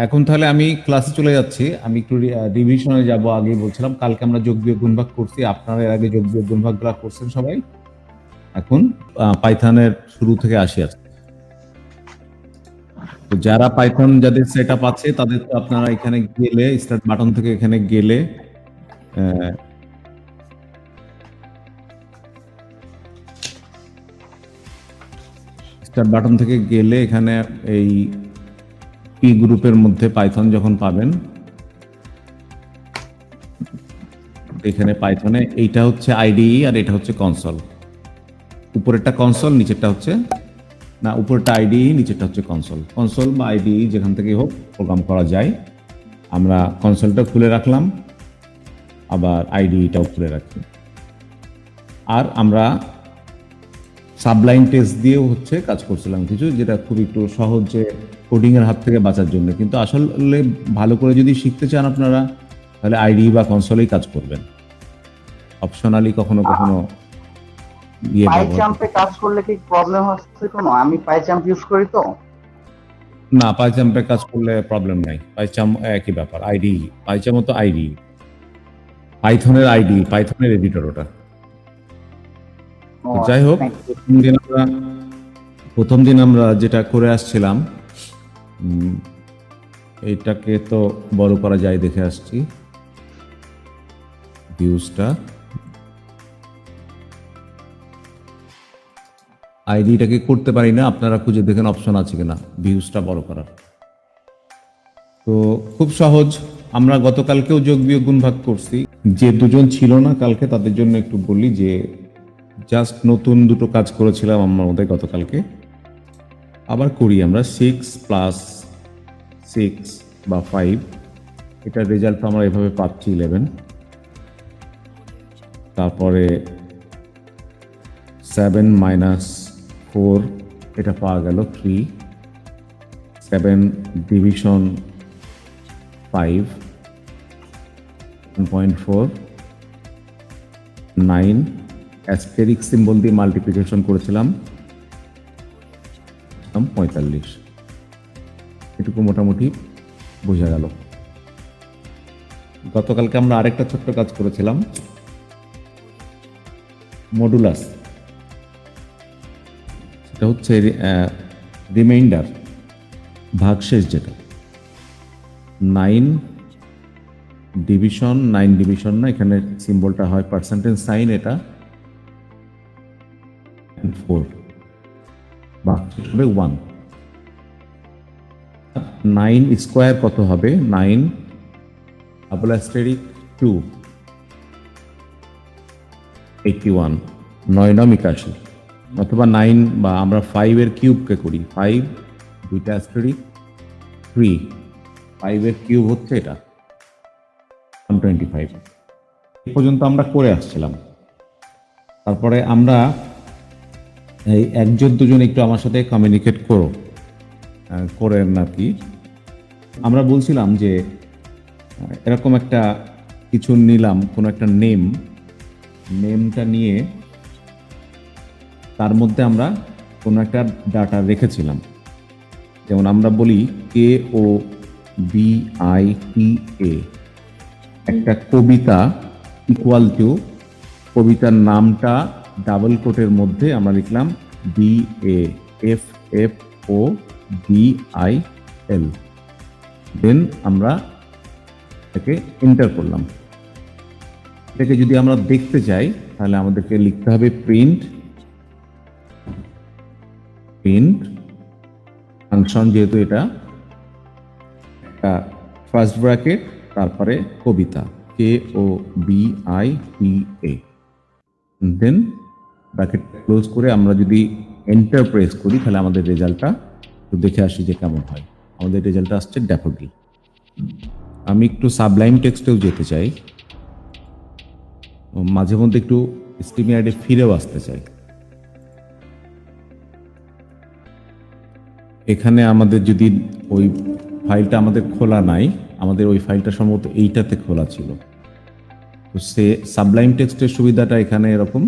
এখন তাহলে আমি ক্লাসে চলে যাচ্ছি। আমি একটু রিভিশনে যাব। আগেই বলছিলাম কালকে আমরা যোগ বিয়োগ গুণভাগ করছি, আপনারা এর আগে যোগ বিয়োগ গুণভাগগুলো করছেন সবাই। এখন পাইথনের শুরু থেকে আসি আর তো যারা পাইথন যাদের সেট আপ আছে তাদের তো আপনারা এখানে গেলে স্টার্ট বাটন থেকে এখানে গেলে স্টার্ট বাটন থেকে গেলে এখানে এই পি গ্রুপের মধ্যে পাইথন যখন পাবেন, এখানে পাইথনে এইটা হচ্ছে আইডিই আর এটা হচ্ছে কনসোল। উপরেরটা কনসোল, নিচেরটা হচ্ছে না, উপরেরটা আইডিই, নিচেরটা হচ্ছে কনসোল। কনসোল বা আইডিই যেখান থেকেই হোক প্রোগ্রাম করা যায়। আমরা কনসোলটা খুলে রাখলাম, আবার আইডিটাও খুলে রাখি। আর আমরা সাবলাইম টেস্ট দিয়েও হচ্ছে কাজ করছিলাম কিছু, যেটা খুব একটু সহজ, যে কোডিং এর হাত থেকে বাঁচার জন্য। কিন্তু আসলে ভালো করে যদি শিখতে চান আপনারা, তাহলে আইডি বা কনসোলেই কাজ করবেন। অপশনালি কখনো কখনো পাইচাম্পে কাজ করলে কি প্রবলেম হচ্ছে কোনো? আমি পাইচাম্প ইউজ করি তো। না, পাইচাম্পে কাজ করলে প্রবলেম নাই। পাইচাম্প একই ব্যাপার, আইডি। পাইচাম্প তো আইডি, পাইথনের আইডি, পাইথনের এডিটর ওটা। যাই হোক, প্রথম দিন আমরা যেটা করে আসছিলাম, এইটাকে তো বড় করা যায়, দেখে আসছি ভিউজটা। আইডিটাকে করতে পারি না, আপনারা খুঁজে দেখেন অপশন আছে কিনা ভিউজটা বড় করার। তো খুব সহজ। আমরা গতকালকেও যোগ বিয়োগ গুণ ভাগ করছি। যে দুজন ছিল না কালকে তাদের জন্য একটু বলি যে জাস্ট নতুন দুটো কাজ করেছিলাম আমার মধ্যে গতকালকে। আবার করি আমরা 6 + 6 বা 5, এটার রেজাল্ট আমরা এভাবে পাচ্ছি 11। তারপরে 7 - 4, এটা পাওয়া গেল 3। 7 ডিভিশন 5, 1.4। 9 অ্যাস্টেরিক সিম্বল দিয়ে মাল্টিপ্লিকেশন করেছিলাম, 45। এটুকু মোটামুটি বোঝা গেল। গতকালকে আমরা আরেকটা ছোট্ট কাজ করেছিলাম, মডুলাস। সেটা হচ্ছে রিমাইন্ডার, ভাগশেষ, যেটা 9 ডিভিশন, 9 ডিভিশন না, এখানে সিম্বলটা হয় পার্সেন্টেজ সাইন, এটা 4, ভাগশেষ হবে 1। 9 স্কোয়ার কত হবে? 9 ডাবল অ্যাস্টেরিক 2, 81, 9 9 81। অথবা 9 বা আমরা 5 এর কিউবকে করি, 5 দুইটা অ্যাস্টেরিক 3, 5 এর কিউব হচ্ছে এটা 125। এই পর্যন্ত আমরা করে আসছিলাম। তারপরে আমরা এই একজন দুজন একটু আমার সাথে কমিউনিকেট করেন আর কি। আমরা বলছিলাম যে এরকম একটা কিছু নিলাম, কোনো একটা নেমটা নিয়ে তার মধ্যে আমরা কোনো একটা ডাটা রেখেছিলাম। যেমন আমরা বলি KOBITA, একটা কবিতা ইকুয়াল টু কবিতার নামটা ডাবল কোটের মধ্যে আমরা লিখলাম BAFFOBIL, দেন আমরা এটাকে এন্টার করলাম। এটাকে যদি আমরা দেখতে চাই তাহলে আমাদেরকে লিখতে হবে প্রিন্ট ফাংশন, যেহেতু এটা একটা ফার্স্ট ব্র্যাকেট, তারপরে কবিতা KOBITA, দেন ব্র্যাকেট ক্লোজ করে আমরা যদি এন্টার প্রেস করি তাহলে আমাদের রেজাল্টটা একটু দেখে আসি যে কেমন হয়। আমাদের রেজাল্টটা আসছে ড্যাফোডিল। আমি একটু সাবলাইম টেক্সটেও যেতে চাই, মাঝে মধ্যে একটু স্টিমিয়ারে ফিরেও আসতে চাই। এখানে আমাদের যদি ওই ফাইলটা আমাদের খোলা নাই, আমাদের ওই ফাইলটা সম্ভবত এইটাতে খোলা ছিল। তো সে সাবলাইম টেক্সটের সুবিধাটা এখানে এরকম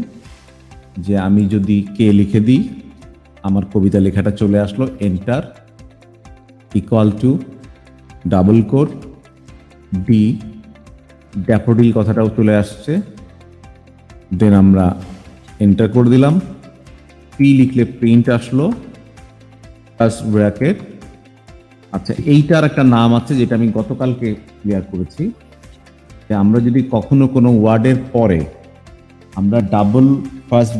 যে আমি যদি কে লিখে দিই, আমার কবিতা লেখাটা চলে আসলো, enter equal to double quote D, daffodil কথাটাও চলে আসছে, দেন আমরা এন্টার করে দিলাম। পি লিখলে প্রিন্ট আসলো, প্লাস ব্র্যাকেট। আচ্ছা, এইটার একটা নাম আছে যেটা আমি গতকালকে ক্লিয়ার করেছি, যে আমরা যদি কখনো কোনো ওয়ার্ডের পরে আমরা double first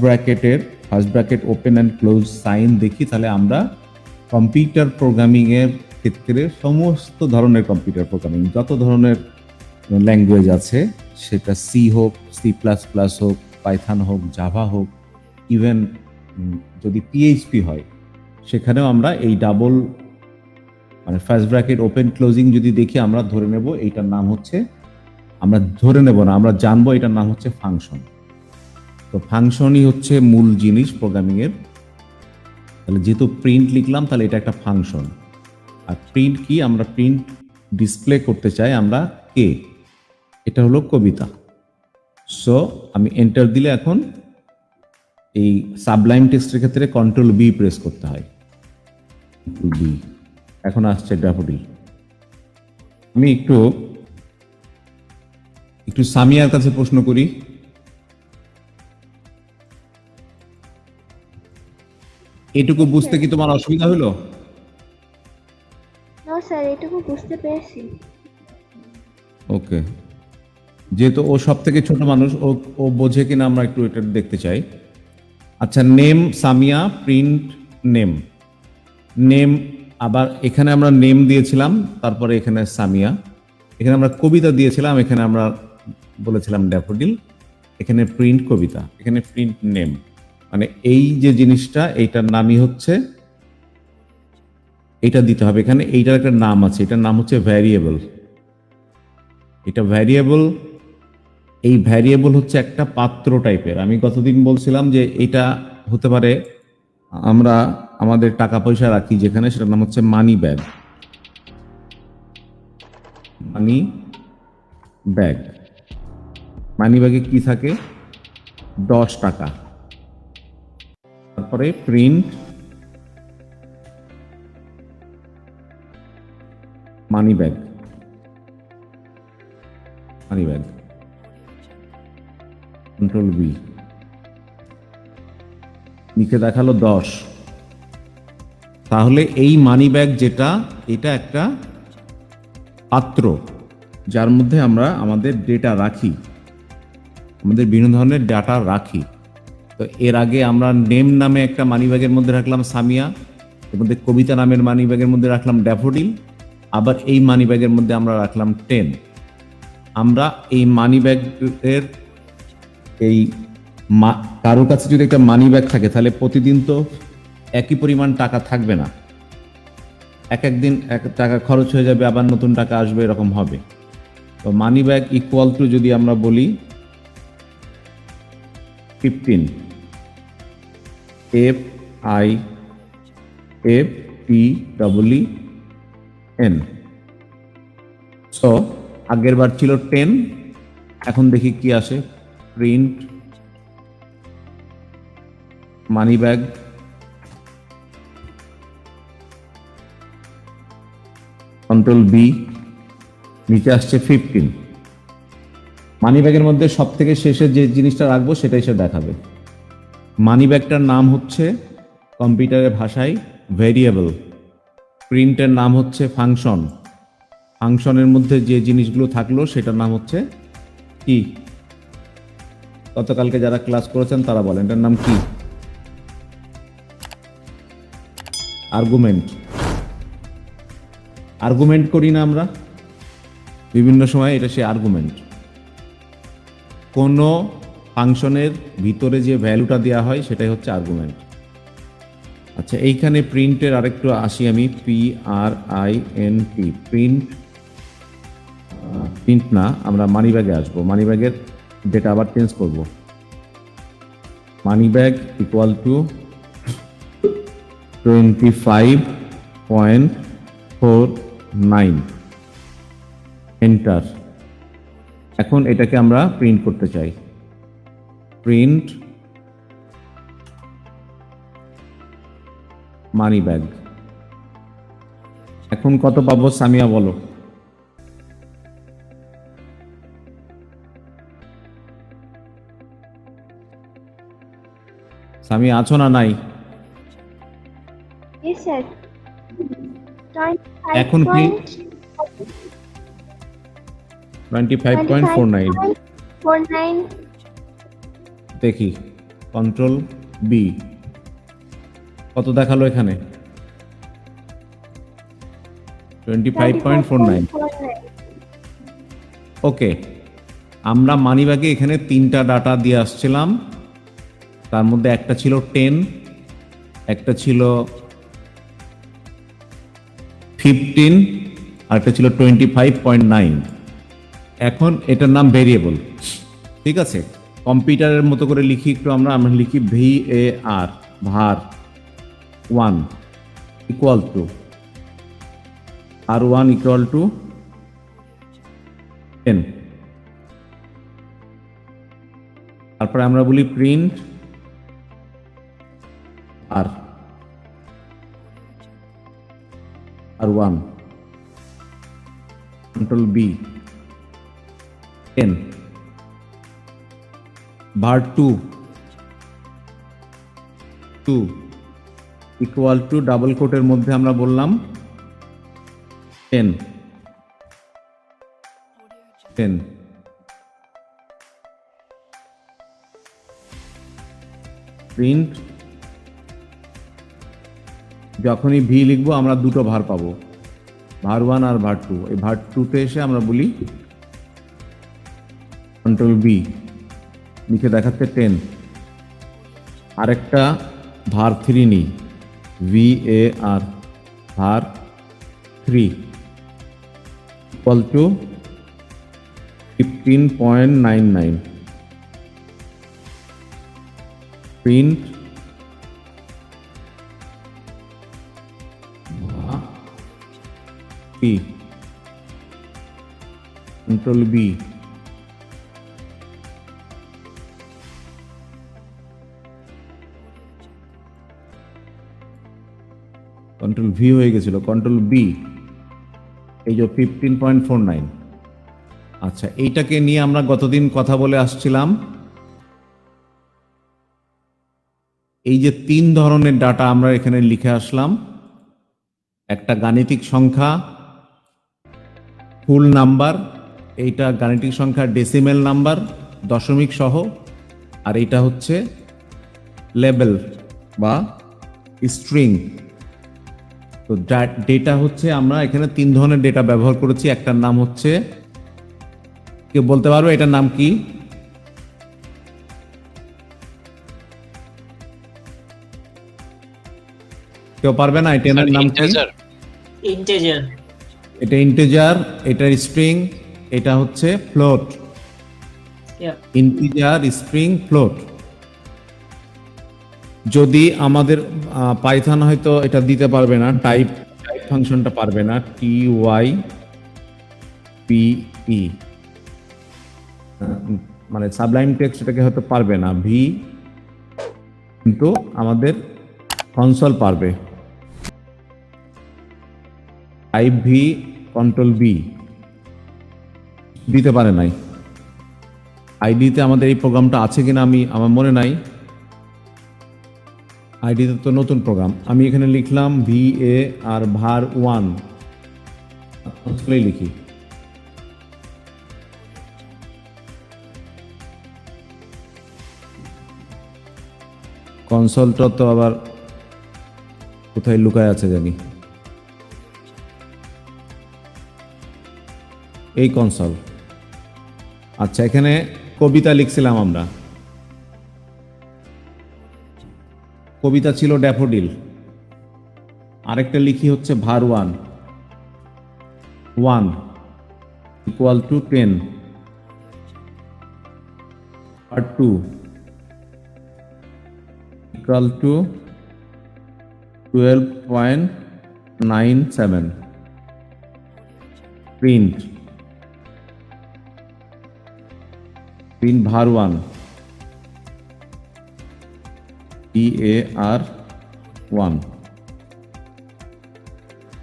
bracket open and close sign দেখি, তাহলে আমরা কম্পিউটার প্রোগ্রামিং এর ক্ষেত্রে সমস্ত ধরনের কম্পিউটার প্রোগ্রামিং যত ধরনের ল্যাঙ্গুয়েজ আছে, সেটা সি হোক, সি প্লাস প্লাস হোক, পাইথন হোক, জাভা হোক, ইভেন যদি পিএইচপি হয়, সেখানেও আমরা এই ডাবল মানে ফার্স্ট ব্র্যাকেট ওপেন ক্লোজিং যদি দেখি, আমরা ধরে নেব এইটার নাম হচ্ছে, আমরা ধরে নেব না, আমরা জানবো এটার নাম হচ্ছে ফাংশন। তো ফাংশনই হচ্ছে মূল জিনিস প্রোগ্রামিং এর। তাহলে যেহেতু প্রিন্ট লিখলাম, তাহলে এটা একটা ফাংশন। আর প্রিন্ট কি, আমরা প্রিন্ট ডিসপ্লে করতে চাই আমরা কে, এটা হলো কবিতা। সো আমি এন্টার দিলে এখন এই সাবলাইম টেক্সটের ক্ষেত্রে কন্ট্রোল বি প্রেস করতে হয়, বি। এখন আসছে ড্যাফোডিল। আমি একটু সামিয়ার কাছে প্রশ্ন করি। এটুকু বুঝতে কি তোমার অসুবিধা হলো? না স্যার, এটুকু বুঝতে পেরেছি। ওকে, যেহেতু ও সব থেকে ছোট মানুষ, ও বোঝে কিনা আমরা একটু এটা দেখতে চাই। আচ্ছা, নেম সামিয়া, প্রিন্ট নেম, আবার এখানে আমরা নেম দিয়েছিলাম, তারপরে এখানে সামিয়া, এখানে আমরা কবিতা দিয়েছিলাম, এখানে আমরা বলেছিলাম ড্যাফোডিল, এখানে প্রিন্ট কবিতা, এখানে প্রিন্ট নেম। মানে এই যে জিনিসটা, এইটার নামই হচ্ছে, এটা দিতে হবে এখানে। এইটার একটা নাম আছে, এটার নাম হচ্ছে ভ্যারিয়েবল। এটা ভ্যারিয়েবল, এই ভ্যারিয়েবল হচ্ছে একটা পাত্র টাইপের। আমি গতদিন বলছিলাম যে এটা হতে পারে, আমরা আমাদের টাকা পয়সা রাখি যেখানে, সেটার নাম হচ্ছে মানি ব্যাগ। মানি ব্যাগে কি থাকে? 10 টাকা। তারপরে print money bag, control B, নিচে দেখালো 10। তাহলে এই মানি ব্যাগ যেটা, এটা একটা পাত্র যার মধ্যে আমরা আমাদের ডেটা রাখি, আমাদের বিভিন্ন ধরনের ডাটা রাখি। তো এর আগে আমরা নেম নামে একটা মানি ব্যাগের মধ্যে রাখলাম সামিয়া, এর মধ্যে কবিতা নামের মানি ব্যাগের মধ্যে রাখলাম ড্যাফোডিল, আবার এই মানি ব্যাগের মধ্যে আমরা রাখলাম 10। আমরা এই মানি ব্যাগের এই কারোর কাছে যদি একটা মানি ব্যাগ থাকে, তাহলে প্রতিদিন তো একই পরিমাণ টাকা থাকবে না, একদিন এক টাকা খরচ হয়ে যাবে, আবার নতুন টাকা আসবে, এরকম হবে। তো মানি ব্যাগ ইকুয়াল টু যদি আমরা বলি 15, FIFPEEN। সো আগের বার ছিল 10, এখন দেখি কি আসে। Print money bag, control B, নিচে আসছে 15। মানি ব্যাগের মধ্যে সব থেকে শেষে যে জিনিসটা রাখবো সেটাই সে দেখাবে। মানি ব্যাগটার নাম হচ্ছে কম্পিউটারের ভাষায় ভেরিয়েবল, প্রিন্টের নাম হচ্ছে ফাংশন, ফাংশনের মধ্যে যে জিনিসগুলো থাকলো সেটার নাম হচ্ছে কি? গতকালকে যারা ক্লাস করেছেন তারা বলেন এটার নাম কি? আর্গুমেন্ট করি না আমরা বিভিন্ন সময়, এটা সে আর্গুমেন্ট। কোনো ফাংশনের ভিতরে যে ভ্যালুটা দেওয়া হয় সেটাই হচ্ছে আর্গুমেন্ট। আচ্ছা, এইখানে প্রিন্টের আরেকটু আসি আমি, PRINT, প্রিন্ট না, আমরা মানি ব্যাগে আসবো। মানি ব্যাগের ডেটা আবার চেঞ্জ করব। Money bag equal to 25.49, enter. এখন এটাকে আমরা প্রিন্ট করতে চাই, প্রিন্ট মানি ব্যাগ। এখন কত পাবো সামিয়া বলো? আমি আছো না নাই? Yes, sir. এখন কি? 25.49 25.49. দেখি কন্ট্রোল বি কত দেখালো এখানে 25.49 ওকে আমরা মানিব্যাগে এখানে তিনটা ডাটা দিয়ে আসছিলাম তার মধ্যে একটা ছিল 10 একটা ছিল 15 আর একটা ছিল 25.9 এখন এটার নাম ভেরিয়েবল ঠিক আছে কম্পিউটারের মতো করে লিখি একটু আমরা লিখি VAR var 1 equal to R1 equal to 10 তারপরে আমরা বলি print R1 control B 10 var 2 equal to double কোটের মধ্যে আমরা বললাম 10 প্রিন্ট যখনই ভি লিখবো আমরা দুটো ভার পাবো var 1 আর var 2 এই var 2 তে এসে আমরা বলি কন্ট্রোল বি নিচে দেখাচ্ছে 10 আরেকটা var 3 নিই VAR var 3 equal to 15.99 print P control B control V হয়ে গেছিল কন্ট্রোল বি এই যে 15.49 আচ্ছা এইটাকে নিয়ে আমরা গতদিন কথা বলে আসছিলাম এই যে তিন ধরনের ডাটা আমরা এখানে লিখে আসলাম একটা গাণিতিক সংখ্যা ফুল নাম্বার এইটা গাণিতিক সংখ্যা ডেসিমেল নাম্বার দশমিক সহ আর এইটা হচ্ছে লেবেল বা স্ট্রিং তো ডেটা হচ্ছে আমরা এখানে তিন ধরনের ডেটা ব্যবহার করেছি একটার নাম হচ্ছে কেউ বলতে পারবে এটার নাম কি কেউ পারবে না এটার নাম কি ইন্টিজার এটা ইন্টিজার এটা স্ট্রিং এটা হচ্ছে ফ্লোট ইন্টিজার স্ট্রিং ফ্লোট যদি আমাদের পাইথন হয়তো এটা দিতে পারবে না টাইপ ফাংশনটা পারবে না TYPE মানে সাবলাইম টেক্সট এটাকে হয়তো পারবে না ভি কিন্তু আমাদের কনসোল পারবে টাইপ ভি কন্ট্রোল বি দিতে পারে নাই আইডিতে আমাদের এই প্রোগ্রামটা আছে কিনা আমার মনে নাই আইডিতে তো নতুন প্রোগ্রাম আমি এখানে লিখলাম VAR var 1 লিখি কনসোলটা তো আবার কোথায় লুকায় আছে জানি এই কনসোল আচ্ছা এখানে কবিতা লিখছিলাম আমরা কবিতা ছিল ড্যাফোডিল আরেকটা লিখি হচ্ছে var 1 equal to 10 var 2 equal to 12.97 print var 1 PAR 1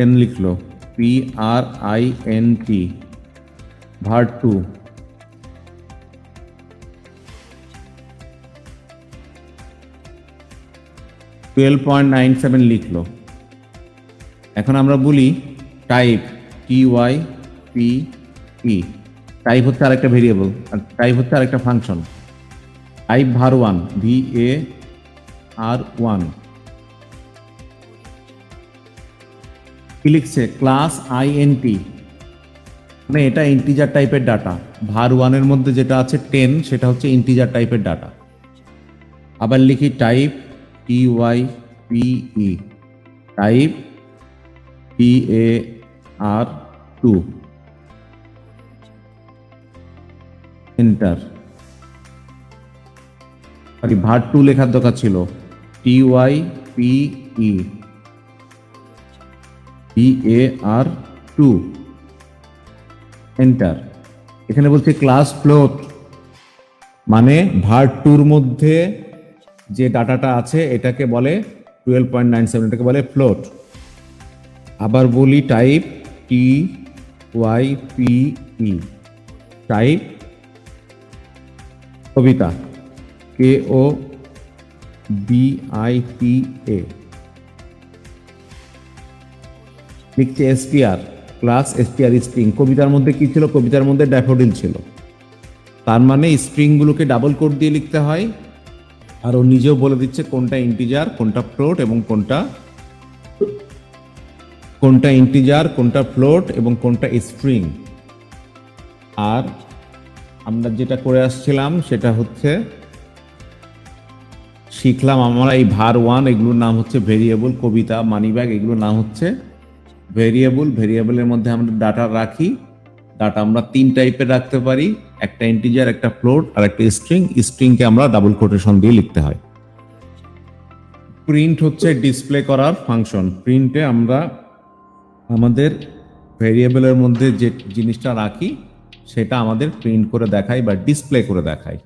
n লিখলো PRINT var 2 10 12.97 লিখলো। এখন আমরা বলি টাইপ TY PE, টাইপ হচ্ছে আরেকটা ভেরিয়েবল আর টাইপ হচ্ছে আরেকটা ফাংশন। টাইপ var1 VAR1 কি লিখছে ক্লাস INT, মানে এটা ইন্টিজার টাইপের ডাটা। var1 এর মধ্যে যেটা আছে 10 সেটা হচ্ছে ইন্টিজার টাইপের ডাটা। আবার লিখি type TY PE, type PAR2 enter. var2 লেখার দরকার ছিল TY PE PAR2 এন্টার। এখানে বলছে ক্লাস ফ্লোট, মানে var2 মধ্যে যে ডাটাটা আছে এটাকে বলে 12.97, এটাকে বলে ফ্লোট। আবার বলি টাইপ TY PE, টাইপ কবিতা KOBITA, লিখছে STR ক্লাস STR স্ট্রিং। কবিতার মধ্যে কি ছিল? কবিতার মধ্যে ড্যাফোডিল ছিল, তার মানে স্ট্রিংগুলোকে ডাবল কোট দিয়ে লিখতে হয়। আর ও নিজেও বলে দিচ্ছে কোনটা ইন্টিজার কোনটা ফ্লোট এবং কোনটা ইন্টিজার কোনটা ফ্লোট এবং কোনটা স্ট্রিং। আর আমরা যেটা করে আসছিলাম সেটা হচ্ছে শিখলাম আমরা এই var1 এগুলোর নাম হচ্ছে ভেরিয়েবল, কবিতা মানিব্যাগ এগুলোর নাম হচ্ছে ভেরিয়েবল। ভেরিয়েবলের মধ্যে আমরা ডাটা রাখি। ডাটা আমরা 3 টাইপের রাখতে পারি, একটা ইন্টিজার একটা ফ্লোট আর একটা স্ট্রিং। স্ট্রিংকে আমরা ডাবল কোটেশন দিয়ে লিখতে হয়। প্রিন্ট হচ্ছে ডিসপ্লে করার ফাংশন। প্রিন্টে আমরা আমাদের ভেরিয়েবলের মধ্যে যে জিনিসটা রাখি সেটা আমাদের প্রিন্ট করে দেখাই বা ডিসপ্লে করে দেখাই।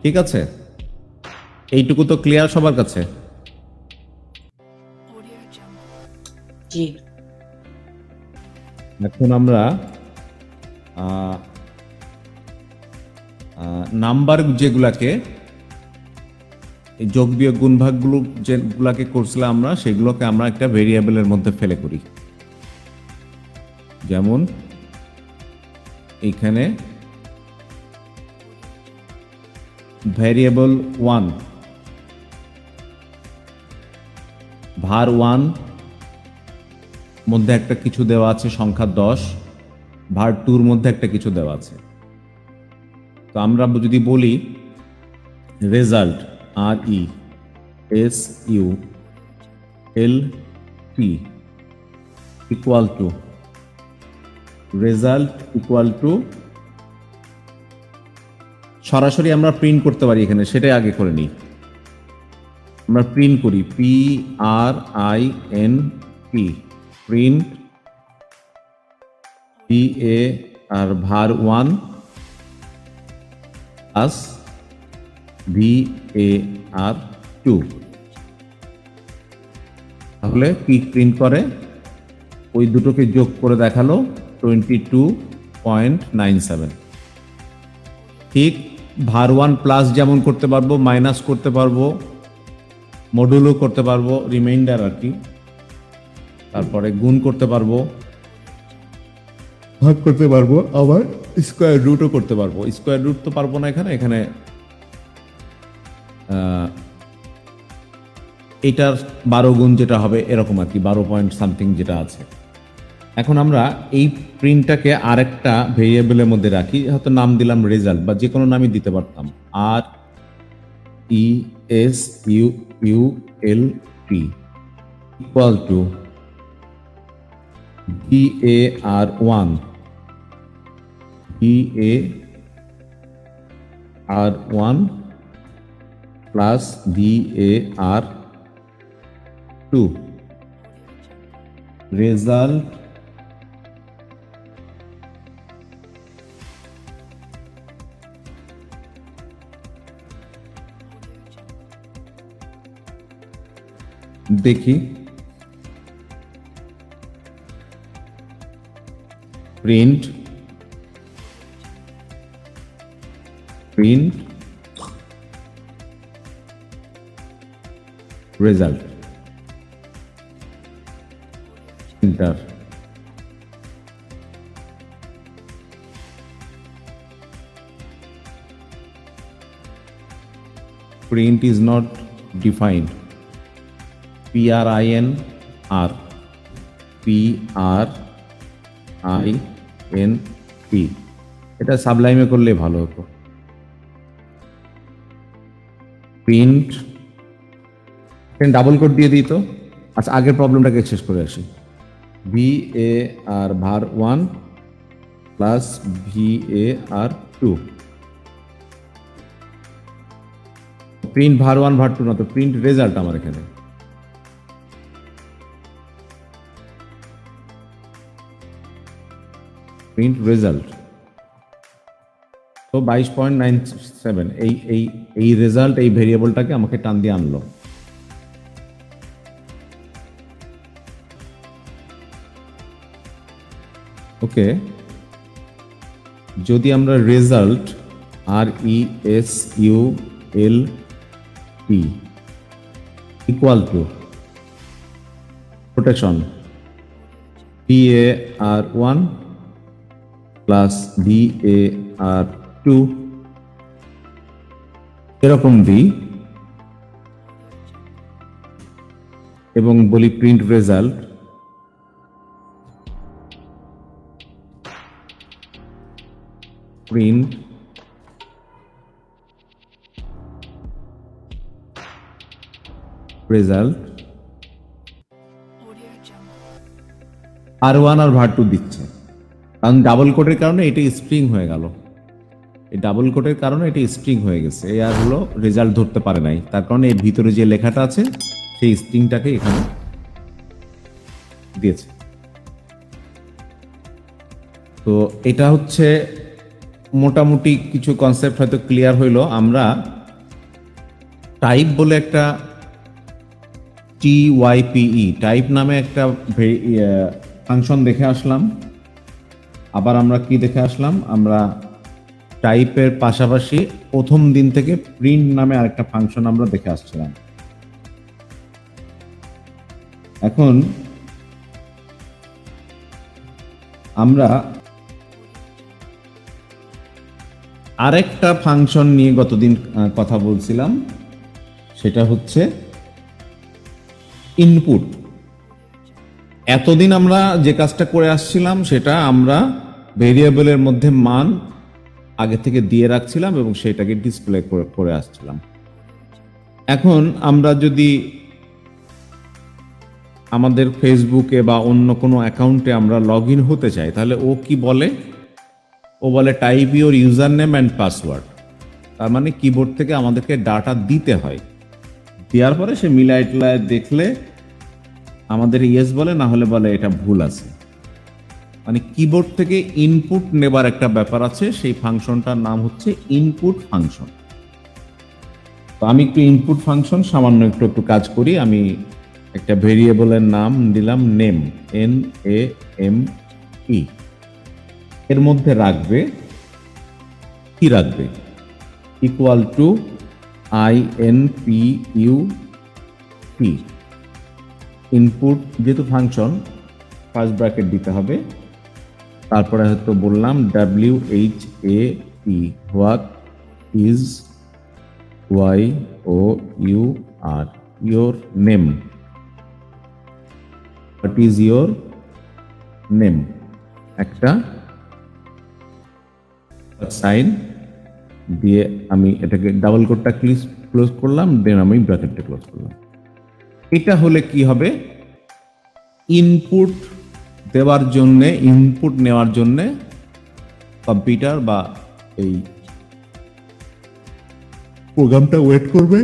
ঠিক আছে, এইটুকু তো ক্লিয়ার সবার কাছে? জি। এখন আমরা নাম্বার যেগুলাকে যোগ বিয়োগ গুণ ভাগগুলো যেগুলাকে করছিলাম আমরা সেগুলোকে আমরা একটা ভেরিয়েবলের মধ্যে ফেলে করি। যেমন এখানে ভেরিয়েবল 1 var1 মধ্যে একটা কিছু দেওয়া আছে সংখ্যা 10, var2 মধ্যে একটা কিছু দেওয়া আছে। তো আমরা যদি বলি result RESULT equal two result equal to, সরাসরি আমরা প্রিন্ট করতে পারি এখানে, সেটাই আগে করে নিই। আমরা প্রিন্ট করি PRINT, প্রিন্ট PA আর var1 প্লাস VAR2। তাহলে কি প্রিন্ট করে? ওই দুটোকে যোগ করে দেখালো 22.97। ঠিক var1 প্লাস যেমন করতে পারবো, মাইনাস করতে পারবো, মডুলও করতে পারবো, রিমাইন্ডার আর কি, তারপরে গুণ করতে পারবো, ভাগ করতে পারবো, আবার স্কোয়ার রুটও করতে পারবো। স্কোয়ার রুট তো পারবো না এখানে এটার 12 গুণ যেটা হবে এরকম আর কি, 12 পয়েন্ট সামথিং যেটা আছে। এখন আমরা এই প্রিন্টটাকে আরেকটা ভেরিয়েবলের মধ্যে রাখি, হয়তো নাম দিলাম রেজাল্ট বা যে কোনো নামই দিতে পারতাম। RESULT equal to VAR1 plus VAR2 result দেখি print result, enter. Print is not defined. PRINR, PRINT, এটা সাবলাইমে করলে ভালো হতো। প্রিন্ট ডাবল কোড দিয়ে দিই তো। আচ্ছা, আগের প্রবলেমটাকে শেষ করে আসি। VAR var 1 plus VAR 2, print var 1 var 2 না তো, প্রিন্ট রেজাল্ট আমার এখানে। প্রিন্ট রেজাল্ট তো 22.97, এই রেজাল্ট এই ভেরিয়েবলটাকে আমাকে টান দিয়ে আনলো। ওকে, যদি আমরা result RESULT equal two rotation VAR1 plus VAR2 এরকম দিই এবং বলি print result print result R1 আর var 2 দিচ্ছে, কারণ ডাবল কোটের কারণে এটা স্ট্রিং হয়ে গেল। এই ডাবল কোটের কারণে এটা স্ট্রিং হয়ে গেছে, এই আর হলো রেজাল্ট ধরতে পারে নাই, তার কারণে এর ভিতরে যে লেখাটা আছে সেই স্ট্রিংটাকে এখানে দিয়েছে। তো এটা হচ্ছে মোটামুটি কিছু কনসেপ্ট হয়তো ক্লিয়ার হইলো। আমরা টাইপ বলে একটা TYPE টাইপ নামে একটা ফাংশন দেখে আসলাম। আবার আমরা কি দেখে আসলাম, আমরা টাইপের পাশাপাশি প্রথম দিন থেকে প্রিন্ট নামে আরেকটা ফাংশন আমরা দেখে আসছিলাম। এখন আমরা আরেকটা ফাংশন নিয়ে গতদিন কথা বলছিলাম, সেটা হচ্ছে ইনপুট। এতদিন আমরা যে কাজটা করে আসছিলাম সেটা আমরা ভেরিয়েবলের মধ্যে মান আগে থেকে দিয়ে রাখছিলাম এবং সেটাকে ডিসপ্লে করে আসছিলাম। এখন আমরা যদি আমাদের ফেসবুকে বা অন্য কোনো অ্যাকাউন্টে আমরা লগ ইন হতে চাই, তাহলে ও কি বলে, ও বলে type your user name and password. তার মানে কিবোর্ড থেকে আমাদেরকে ডাটা দিতে হয়, দেওয়ার পরে সে মিলায় টিলায় দেখলে আমাদের ইয়েস বলে, না হলে বলে এটা ভুল আছে। মানে কিবোর্ড থেকে ইনপুট নেবার একটা ব্যাপার আছে, সেই ফাংশনটার নাম হচ্ছে ইনপুট ফাংশন। তো আমি একটু ইনপুট ফাংশন সামান্য একটু কাজ করি। আমি একটা ভেরিয়েবলের নাম দিলাম নেম, NAME। এর মধ্যে রাখবে কি রাখবে, ইকুয়াল টু INPUT। ইনপুট যেহেতু ফাংশন, ফার্স্ট ব্র্যাকেট দিতে হবে, তারপরে হয়তো বললাম WHAT, what is YOUR, your name, what is your name, একটা সাইন দিয়ে আমি এটাকে ডাবল কোটটা ক্লোজ করলাম, দেন আমি ব্র্যাকেটটা ক্লোজ করলাম। এটা হলে কি হবে, ইনপুট দেওয়ার জন্য, ইনপুট নেওয়ার জন্য কম্পিউটার বা এই প্রোগ্রামটা ওয়েট করবে।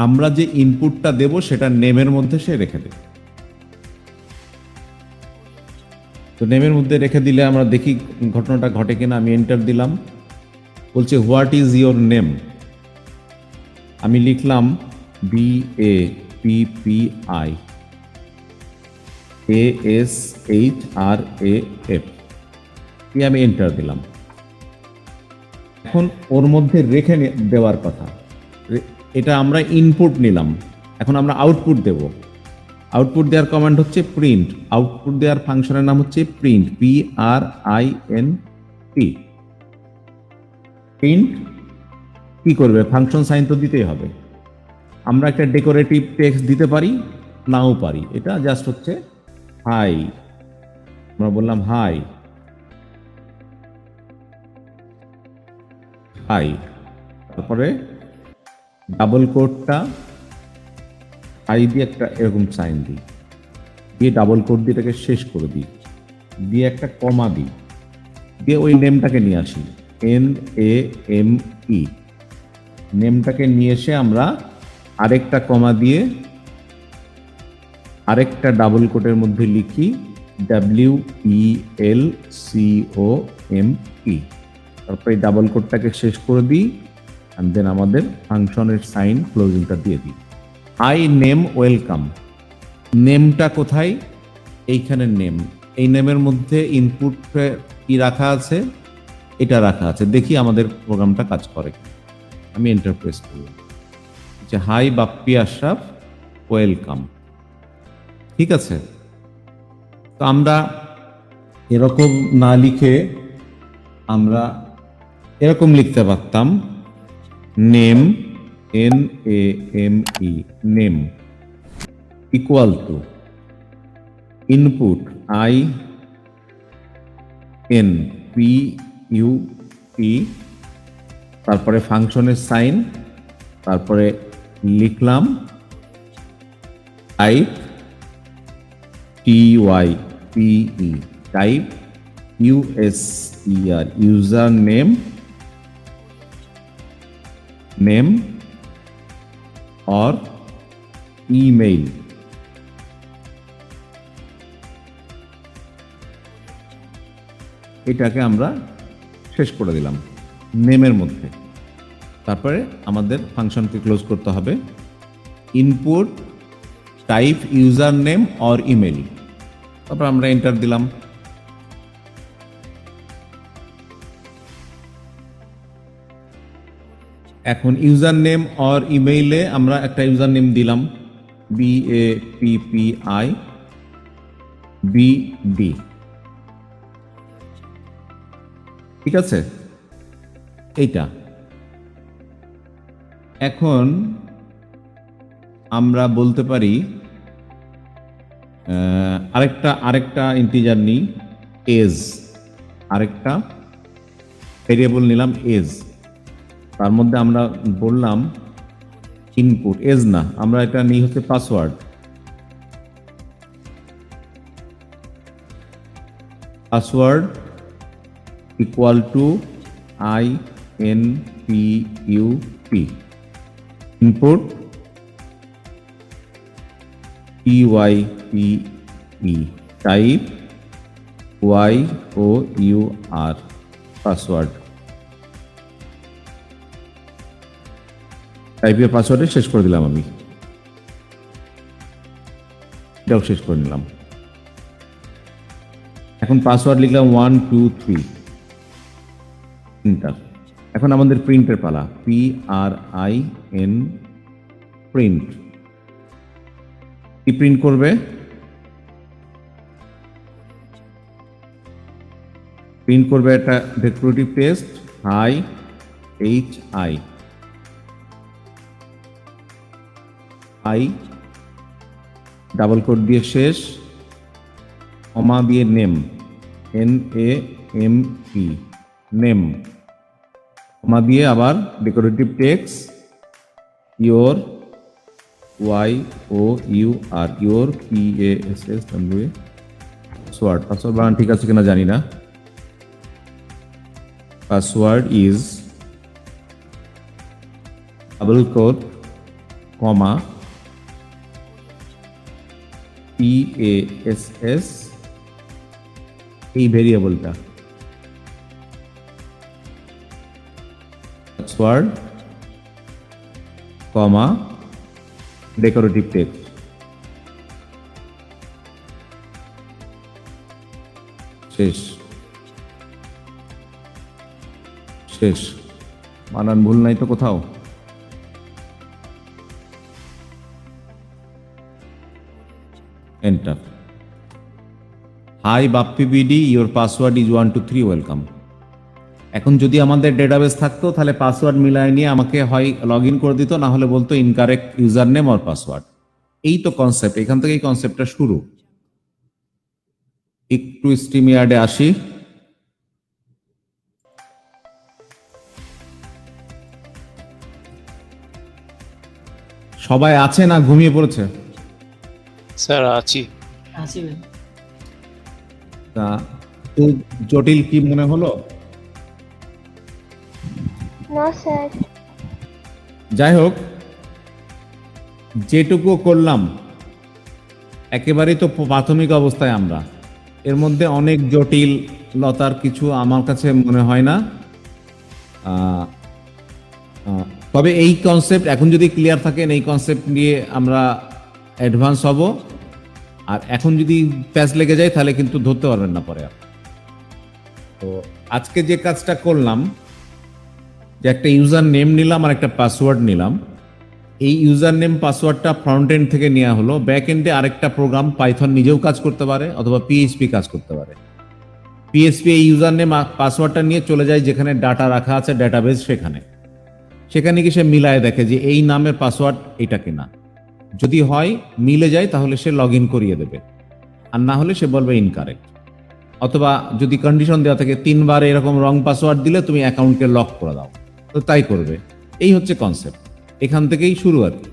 আমরা যে ইনপুটটা দেব সেটা নেমের মধ্যে সে রেখে দেবে। তো নেমের মধ্যে রেখে দিলে আমরা দেখি ঘটনাটা ঘটে কিনা। আমি এন্টার দিলাম, বলছে হোয়াট ইজ ইয়োর নেম। আমি লিখলাম BAPPI ASHRAF, আমি এন্টার দিলাম। এখন ওর মধ্যে রেখে দেওয়ার কথা, এটা আমরা ইনপুট নিলাম। এখন আমরা আউটপুট দেব। আউটপুট দেওয়ার কমান্ড হচ্ছে প্রিন্ট। আউটপুট দেওয়ার ফাংশনের নাম হচ্ছে প্রিন্ট, PRINT। প্রিন্ট কি করবে? ফাংশন সাইন তো দিতেই হবে। আমরা একটা ডেকোরেটিভ টেক্সট দিতে পারি, নাও পারি। এটা জাস্ট হচ্ছে হাই, আমরা বললাম হাই, হাই, তারপরে ডাবল কোটটা হাই দিয়ে একটা এরকম সাইন দিই, দিয়ে ডাবল কোট দিয়ে এটাকে শেষ করে দিই, দিয়ে একটা কমা দিই, দিয়ে ওই নেমটাকে নিয়ে আসি, NAME। নেমটাকে নিয়ে এসে আমরা আরেকটা কমা দিয়ে আরেকটা ডাবল কোটের মধ্যে লিখি WELCOME। তারপরে ডাবল কোটটাকে শেষ করে দিই, and then আমাদের ফাংশনের সাইন ক্লোজিংটা দিয়ে দিই। I name welcome. নেমটা কোথায়? এইখানে নেম। এই নেমের মধ্যে ইনপুট কি রাখা আছে? এটা রাখা আছে। দেখি আমাদের প্রোগ্রামটা কাজ করে। আমি এন্টার প্রেস করব। Hi Bappi Ashraf, welcome. ঠিক আছে, তো আমরা এরকম না লিখে আমরা এরকম লিখতে পারতাম, name, NAME, name equal to input INPUT, তারপরে ফাংশনের সাইন, তারপরে লিখলাম type TYPE, type USER, user name, name or email. এটাকে আমরা শেষ করে দিলাম নেমের মধ্যে। তারপরে আমাদের ফাংশনকে ক্লোজ করতে হবে, input type user name or email. তারপর আমরা এন্টার দিলাম। এখন ইউজার নেম অর ইমেইলে আমরা একটা ইউজার নেম দিলাম, BAPPIBD। ঠিক আছে, এইটা। এখন আমরা বলতে পারি আরেকটা ইন্টিজার নিই, এজ। আরেকটা ভেরিয়েবল নিলাম এজ, তার মধ্যে আমরা বললাম ইনপুট, এজ না, আমরা এটা নিই হচ্ছে password. Password equal to INPUT, input TYPE, type YOUR, password. টাইপের পাসওয়ার্ডে শেষ করে দিলাম আমি, এটাও শেষ করে নিলাম। এখন পাসওয়ার্ড লিখলাম 1 2 3, এন্টার। এখন আমাদের প্রিন্টের পালা, PRIN, প্রিন্ট। কি প্রিন্ট করবে? প্রিন্ট করবে একটা decorative text, hi, HI, I, double quote দিয়ে শেষ, কমা দিয়ে নেম, NAME, নেম, কমা দিয়ে আবার decorative text your, YOUR, your, PASSWA, password. Password বানান ঠিক আছে কিনা জানি না। Password is double quote, comma, PASS, এই ভেরিয়েবলটা পাসওয়ার্ড, কমা, ডেকোরেটিভ টেক্সট। শেষ, শেষ। বানান ভুল নাই তো কোথাও? Enter. Hi Bappi BD, your password is 1 2 3, welcome. এখন যদি আমাদের ডেটাবেস থাকতো তাহলে পাসওয়ার্ড মিলায় নিয়ে আমাকে হয় লগ ইন করে দিত, না হলে বলতো incorrect user name or password. এই তো কনসেপ্ট, এখান থেকেই কনসেপ্টটা শুরু। একটু স্ট্রিমইয়ার্ডে আসি। সবাই আছে না ঘুমিয়ে পড়েছে? স্যার আছি। আছি ভাই। তা তো জটিল কি মনে হলো? No sir. যাই হোক, যেটুকু করলাম একেবারেই তো প্রাথমিক অবস্থায় আমরা, এর মধ্যে অনেক জটিলতার কিছু আমার কাছে মনে হয় না। তবে এই কনসেপ্ট এখন যদি ক্লিয়ার থাকেন, এই কনসেপ্ট নিয়ে আমরা অ্যাডভান্স হব। আর এখন যদি প্যাচ লেগে যায় তাহলে কিন্তু ধরতে পারবেন না পরে আর। তো আজকে যে কাজটা করলাম, যে একটা ইউজার নেম নিলাম আর একটা পাসওয়ার্ড নিলাম, এই ইউজার নেম পাসওয়ার্ডটা ফ্রন্ট এন্ড থেকে নেওয়া হলো, ব্যাক এন্ডে আরেকটা প্রোগ্রাম পাইথন নিজেও কাজ করতে পারে অথবা পিএইচপি কাজ করতে পারে। পিএইচপি এই ইউজার নেম পাসওয়ার্ডটা নিয়ে চলে যায় যেখানে ডাটা রাখা আছে ডেটাবেস, সেখানে কি সে মিলায় দেখে যে এই নামের পাসওয়ার্ড এটা কিনা। যদি হয় মিলে যায় তাহলে সে লগ ইন করিয়ে দেবে, আর না হলে সে বলবে ইনকারেক্ট। অথবা যদি কন্ডিশন দেওয়া থাকে 3 বার এরকম রং পাসওয়ার্ড দিলে তুমি অ্যাকাউন্টকে লক করে দাও, তো তাই করবে। এই হচ্ছে কনসেপ্ট, এখান থেকেই শুরু আর কি।